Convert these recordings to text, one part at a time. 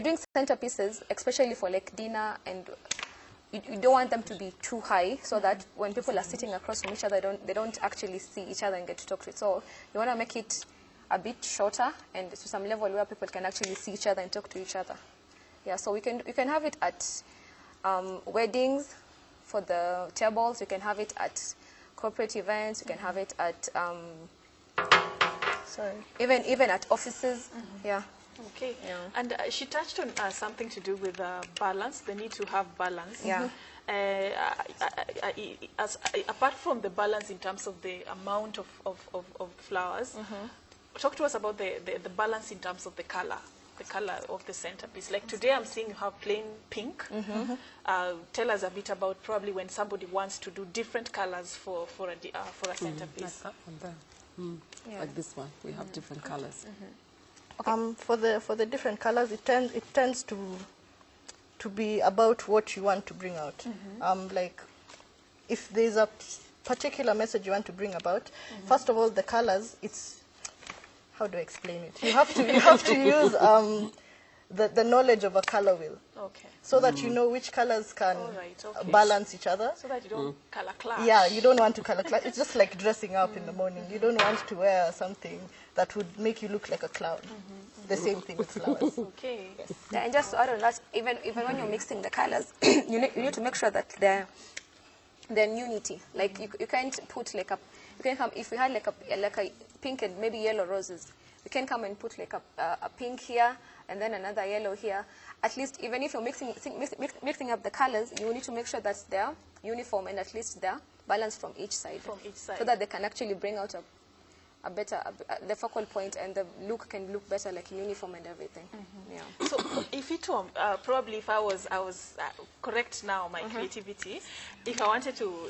doing centerpieces, especially for like dinner, and you don't want them to be too high, so that when people are sitting across from each other, they don't actually see each other and get to talk to it. So you want to make it a bit shorter and to some level where people can actually see each other and talk to each other. Yeah, so you can have it at weddings for the tables. You can have it at corporate events. You can have it at even at offices. Yeah. Okay. Yeah. And she touched on something to do with balance, the need to have balance. Yeah. Apart from the balance in terms of the amount of flowers, talk to us about the balance in terms of the color of the centerpiece. Like today I'm seeing you have plain pink. Tell us a bit about probably when somebody wants to do different colors for a centerpiece. Like that one there. Yeah. Like this one, we have different colors. Okay. For the different colors, it tends to be about what you want to bring out. Like if there's a particular message you want to bring about, first of all, the colors, it's, how do I explain it? You have to use the knowledge of a color wheel. Okay. So that you know which colors can balance each other. So that you don't color clash. Yeah, you don't want to color clash. It's just like dressing up in the morning. You don't want to wear something that would make you look like a clown. The same thing with flowers. Okay. Yes. Yeah, and just to add on that, even when you're mixing the colors, you need to make sure that they're in unity. Like you can't put like you can come, if we had like a pink and maybe yellow roses, we can come and put like a pink here and then another yellow here. At least even if you're mixing up the colors, you need to make sure that they're uniform and at least they're balanced from each side. So that they can actually bring out a better, the focal point, and the look can look better, like uniform and everything. Yeah. So if it were, probably if I was correct now, my creativity, if I wanted to,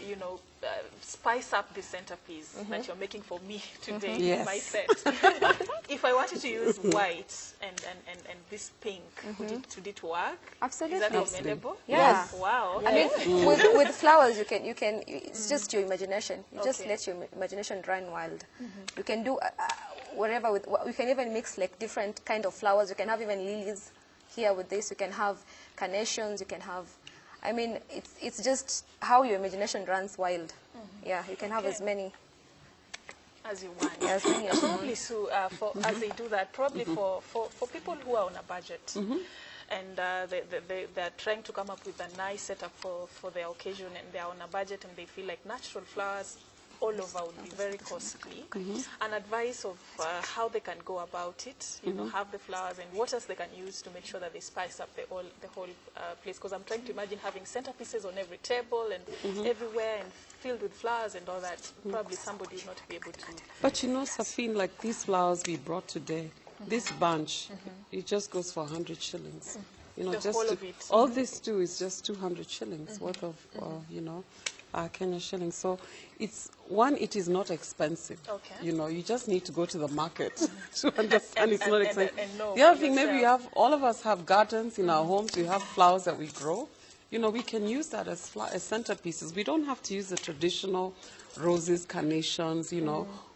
spice up the centerpiece that you're making for me today, in my set, if I wanted to use white and this pink, would it work? Absolutely. Is that available? Yeah. Wow. I mean, with flowers, you can. It's just your imagination. You just let your imagination run wild. You can do whatever with. You can even mix like different kind of flowers. You can have even lilies here with this. You can have carnations. You can have. I mean, it's just how your imagination runs wild. Yeah, you can have as many as you want. Yeah, as many as you want. Probably, Sue, as they do that, probably for people who are on a budget and they're trying to come up with a nice setup for their occasion, and they're on a budget and they feel like natural flowers all over would be very costly. An advice of how they can go about it, have the flowers and what else they can use to make sure that they spice up the whole place. Because I'm trying to imagine having centerpieces on every table and everywhere and filled with flowers and all that. Probably somebody would not be able to. But Safine, like these flowers we brought today, this bunch, it just goes for 100 shillings. The whole of it. All this too is just 200 shillings worth of, Kenya shillings. So it is not expensive. Okay. You just need to go to the market to understand it's not expensive. And The other thing, maybe all of us have gardens in our homes. We have flowers that we grow. We can use that as centerpieces. We don't have to use the traditional roses, carnations,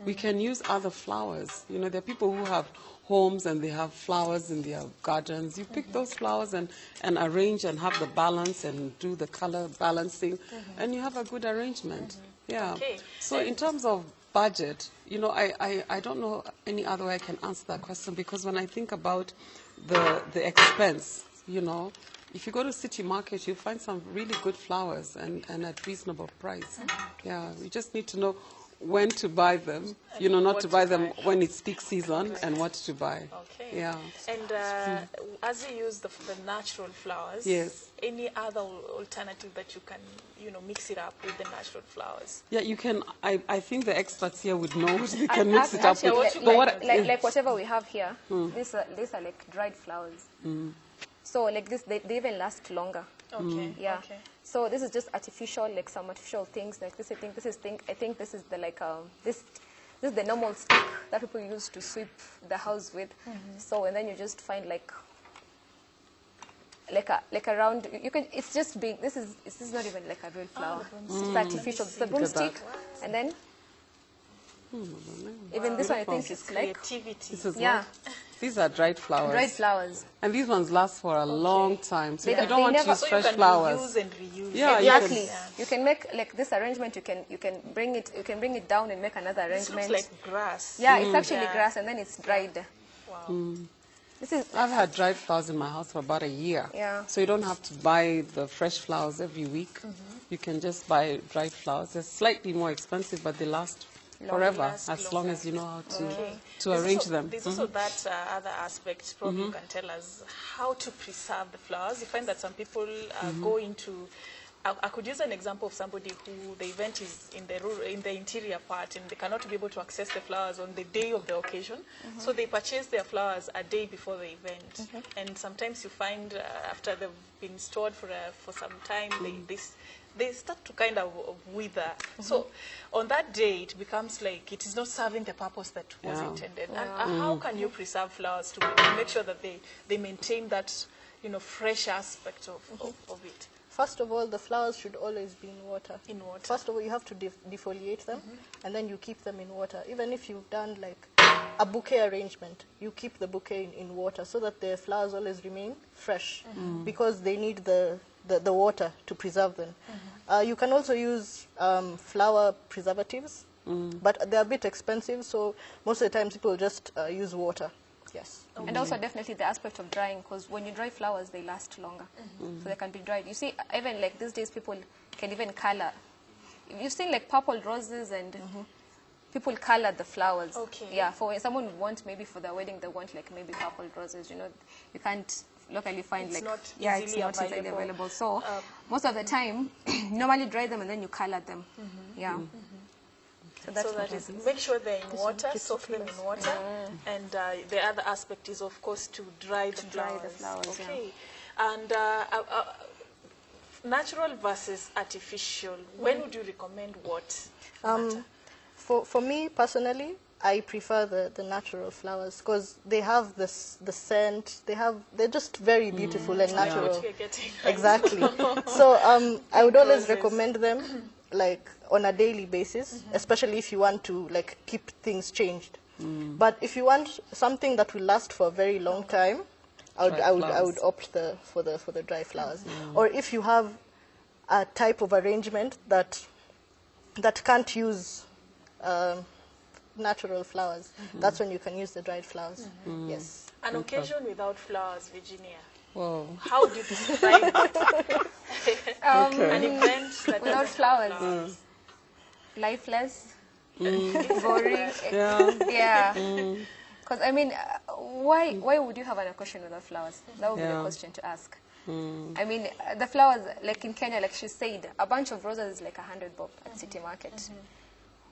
We can use other flowers. There are people who have homes and they have flowers in their gardens. You pick those flowers and arrange and have the balance and do the color balancing, and you have a good arrangement. Yeah. Okay. So in terms of budget, I don't know any other way I can answer that question, because when I think about the expense, if you go to City Market, you'll find some really good flowers and at reasonable price. Yeah, we just need to know when to buy them, not to buy them when it's peak season, and what to buy. Okay. Yeah. And as you use the natural flowers, any other alternative that you can, mix it up with the natural flowers? Yeah, you can. I think the experts here would know they can mix it up with. Like whatever we have here, these are like dried flowers. So like this, they even last longer. Okay. Yeah. Okay. So this is just artificial, like some artificial things. Like this, I think this is the this is the normal stick that people use to sweep the house with. So and then you just find like a round. You can. It's just big. This is not even like a real flower. It's artificial. It's a broomstick, and then even this one I think is like creativity. This is These are dried flowers. Dried flowers. And these ones last for a long time. So They if you don't- don't they want to never- use So you fresh can flowers. reuse and reuse. Yeah, Exactly. Yeah. You can make like this arrangement. You can bring it down and make another This arrangement. looks like grass. yeah, it's actually Yeah. grass and then it's dried. Wow. This is I've had dried flowers in my house for about a year. Yeah. So you don't have to buy the fresh flowers every week. You can just buy dried flowers. They're slightly more expensive, but they last forever, last as longer. long as you know how to, Okay. to There's arrange also, them. There's also that other aspect, probably you can tell us how to preserve the flowers. You find that some people go into, I could use an example of somebody who the event is in the interior part and they cannot be able to access the flowers on the day of the occasion. So they purchase their flowers a day before the event. And sometimes you find after they've been stored for some time, they start to kind of wither. So on that day, it becomes like it is not serving the purpose that was Yeah. intended. And how can you preserve flowers to make sure that they maintain that, fresh aspect of it? First of all, the flowers should always be in water. In water. First of all, you have to defoliate them, and then you keep them in water. Even if you've done like a bouquet arrangement, you keep the bouquet in water so that the flowers always remain fresh, because they need the water to preserve them. You can also use flower preservatives, but they're a bit expensive, so most of the time people just use water. Yes. And also definitely the aspect of drying, because when you dry flowers, they last longer. So they can be dried. You see, even like these days, people can even color. You've seen like purple roses and people color the flowers. Okay. Yeah, for when someone would want, maybe for their wedding, they want like maybe purple roses. You can't locally find It's like, not it's easily not easily available. available. So most of the time, normally dry them and then you color them. Yeah. So that's So what that I is, think. make sure they're in water, just soak them in water, and the other aspect is, of course, to dry the dry flowers. the flowers, yeah. Okay, and natural versus artificial. When would you recommend what? For me personally, I prefer the natural flowers because they have the scent. They're just very beautiful and natural. What you're getting. Exactly. So I would always Roses. recommend them like on a daily basis, especially if you want to like keep things changed. But if you want something that will last for a very long time, I would opt for the dry flowers. Or if you have a type of arrangement that can't use natural flowers, that's when you can use the dried flowers. Yes. An occasion without flowers, Virginia. Whoa. How do you describe it? An event that Without doesn't flowers. have flowers. Lifeless, boring. Yeah. Yeah. Because I mean, why would you have an occasion without flowers? That would be the Yeah. question to ask. I mean, the flowers, like in Kenya, like she said, a bunch of roses is like 100 bob at City Market.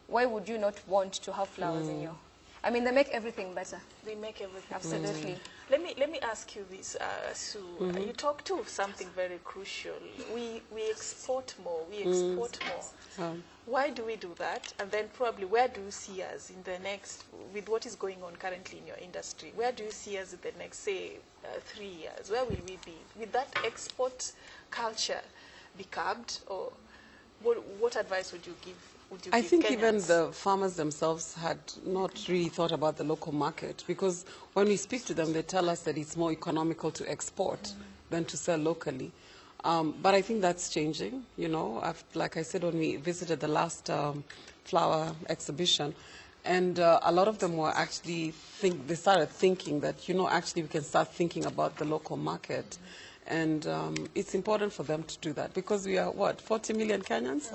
Why would you not want to have flowers in your? I mean, they make everything better. They make everything. Absolutely. Let me ask you this, Sue. You talked to something very crucial. We export more. We export more. Why do we do that? And then probably where do you see us in the next, with what is going on currently in your industry, where do you see us in the next, say, 3 years? Where will we be? Will that export culture be curbed? Or what advice would you give? I think even Kenyans? the farmers themselves had not really thought about the local market, because when we speak to them, they tell us that it's more economical to export than to sell locally. But I think that's changing, like I said, when we visited the last flower exhibition, and a lot of them were actually, they started thinking that, actually we can start thinking about the local market. And it's important for them to do that, because we are, 40 million Kenyans?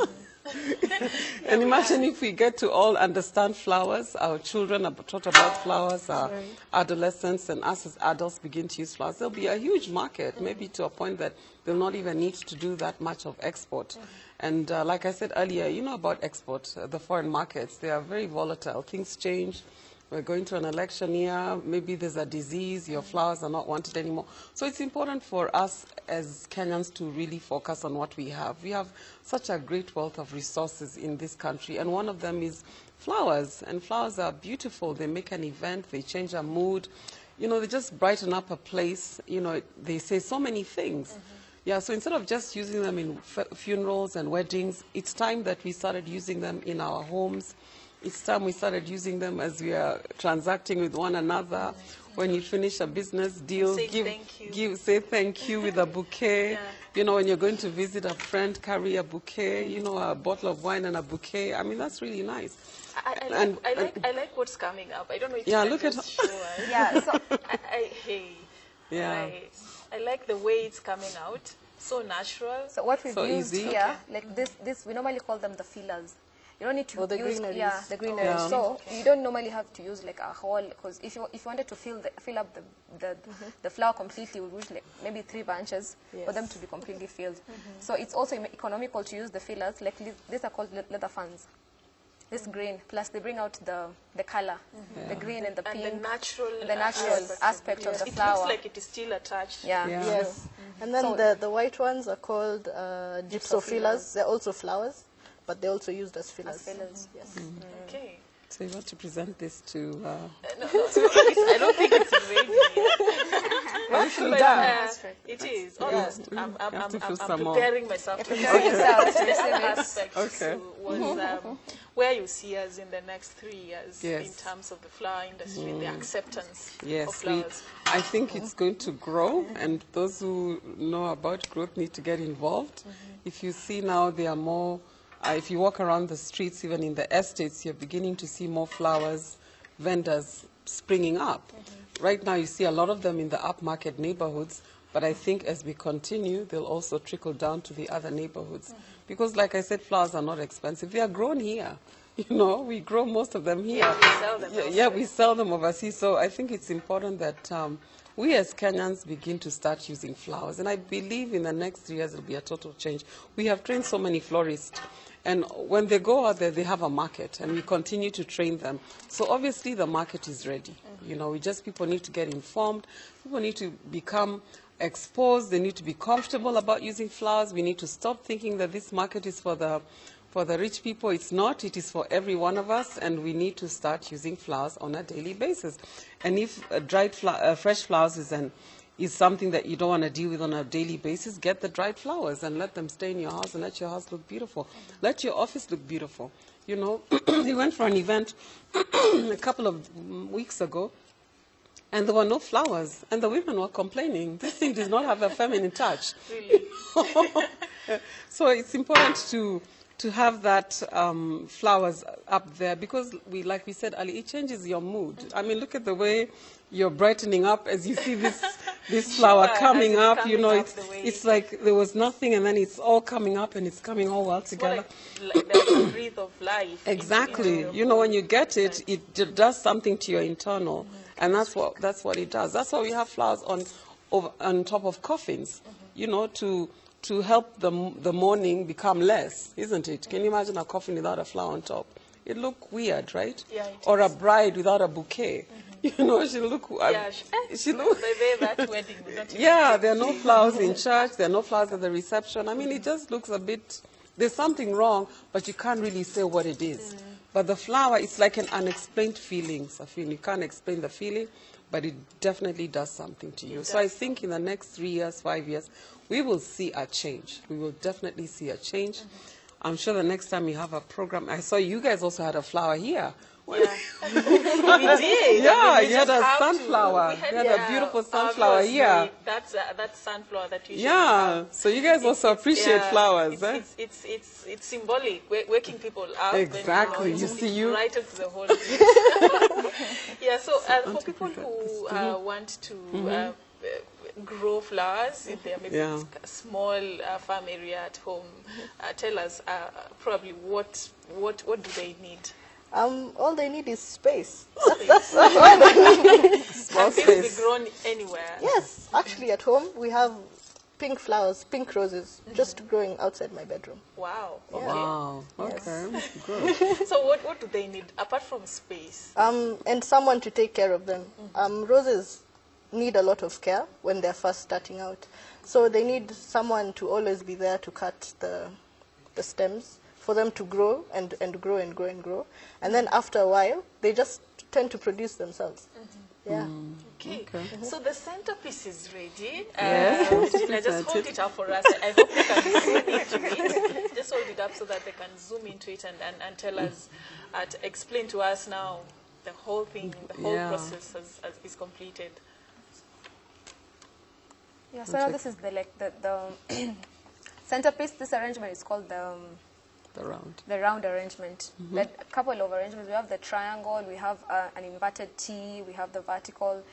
And imagine if we get to all understand flowers, our children are taught about flowers, our adolescents and us as adults begin to use flowers. There'll be a huge market, maybe to a point that they'll not even need to do that much of export. And like I said earlier, you know about export, the foreign markets, they are very volatile. Things change. We're going to an election year, maybe there's a disease, your flowers are not wanted anymore. So it's important for us as Kenyans to really focus on what we have. We have such a great wealth of resources in this country, and one of them is flowers. And flowers are beautiful. They make an event, they change our mood. They just brighten up a place. They say so many things. Yeah, so instead of just using them in funerals and weddings, it's time that we started using them in our homes. It's time we started using them as we are transacting with one another. When you finish a business deal, Say thank you. say thank you with a bouquet. Yeah. You know, when you're going to visit a friend, carry a bouquet, you know, a bottle of wine and a bouquet. I mean, that's really nice. I like what's coming up. I don't know if Yeah, you can look at just show us. Yeah, so Yeah. I like the way it's coming out. So natural. so what we've So used easy. here, like this, we normally call them the fillers. You don't need to the use greeneries. the greeneries. Yeah. So you don't normally have to use like a whole, because if you wanted to fill up the flower completely, we use like maybe 3 bunches for them to be completely filled. So it's also economical to use the fillers. Like these are called leather fans. This green, plus they bring out the color, the green and the pink, And the natural aspect of the It flower. looks like it is still attached. Yeah. Yeah. Yes. And then the white ones are called gypsophilas. They're also flowers, but they're also used as fillers. fillers. Yes. Okay. So you want to present this to... No, I don't think it's ready yet. It is. Almost. I'm have to fill some more. preparing myself to preparing yourself to receive it. aspect Okay. was where you see us in the next 3 years Yes. in terms of the flower industry, the acceptance of Yes, flowers. I think it's going to grow, and those who know about growth need to get involved. If you see now, there are more, if you walk around the streets, even in the estates, you're beginning to see more flowers, vendors springing up. Right now, you see a lot of them in the upmarket neighborhoods, but I think as we continue, they'll also trickle down to the other neighborhoods. Because like I said, flowers are not expensive. They are grown here. You know, we grow most of them here. We sell them Yeah, we sell them overseas. So I think it's important that we as Kenyans begin to start using flowers. And I believe in the next 3 years, it'll be a total change. We have trained so many florists. And when they go out there, they have a market, and we continue to train them. So obviously, the market is ready. You know, people need to get informed. People need to become exposed. They need to be comfortable about using flowers. We need to stop thinking that this market is for the rich people. It's not. It is for every one of us, and we need to start using flowers on a daily basis. And if fresh flowers is something that you don't want to deal with on a daily basis, get the dried flowers and let them stay in your house and let your house look beautiful. Let your office look beautiful. You know, we went for an event a couple of weeks ago, and there were no flowers, and the women were complaining. This thing does not have a feminine touch. Really? So it's important to have that flowers up there, because like we said earlier, it changes your mood. I mean, look at the way you're brightening up as you see this flower coming up. You know, it's like there was nothing, and then it's all coming up, and it's coming all well together. Like the breath of life. Exactly. into You know, when you get it, it does something to your internal, and that's what it does. That's why we have flowers on top of coffins. You know, to help the mourning become less, isn't it? Can you imagine a coffin without a flower on top? It look weird, right? Yeah, or a bride without a bouquet. You know, she look. Yeah, she look. that wedding. Yeah, there are no flowers in church. There are no flowers at the reception. I mean, it just looks a bit. There's something wrong, but you can't really say what it is. But the flower, it's like an unexplained feeling, Safin. You can't explain the feeling, but it definitely does something to you. So I think in the next 3 years, 5 years, we will see a change. We will definitely see a change. I'm sure the next time you have a program, I saw you guys also had a flower here. Yeah. We did. Yeah, I mean, you had a have sunflower. You had a beautiful sunflower here. That's sunflower that you should Yeah, have. So you guys also appreciate flowers, eh? It's symbolic, waking people up. Exactly. And, you see, you brighten to the whole. Yeah. So for people who want to grow flowers, if they're maybe a small farm area at home, tell us probably what do they need? All they need is space. That's all they need. small Can things space. be grown anywhere? Yes, actually at home we have pink flowers, pink roses, just growing outside my bedroom. Wow. Okay. Wow. Yes. Okay. Good. So what do they need apart from space? And someone to take care of them. Roses need a lot of care when they're first starting out. So they need someone to always be there to cut the stems for them to grow and grow and grow and grow. And then after a while, they just tend to produce themselves. Yeah. Okay. So the centerpiece is ready. Yes. Regina, just hold it up for us. I hope you can zoom into it. Just hold it up so that they can zoom into it and tell us, explain to us now the whole thing, the whole process is completed. Yeah, so now this is the centerpiece. This arrangement is called the round arrangement. Like a couple of arrangements. We have the triangle, we have an inverted T, we have the vertical.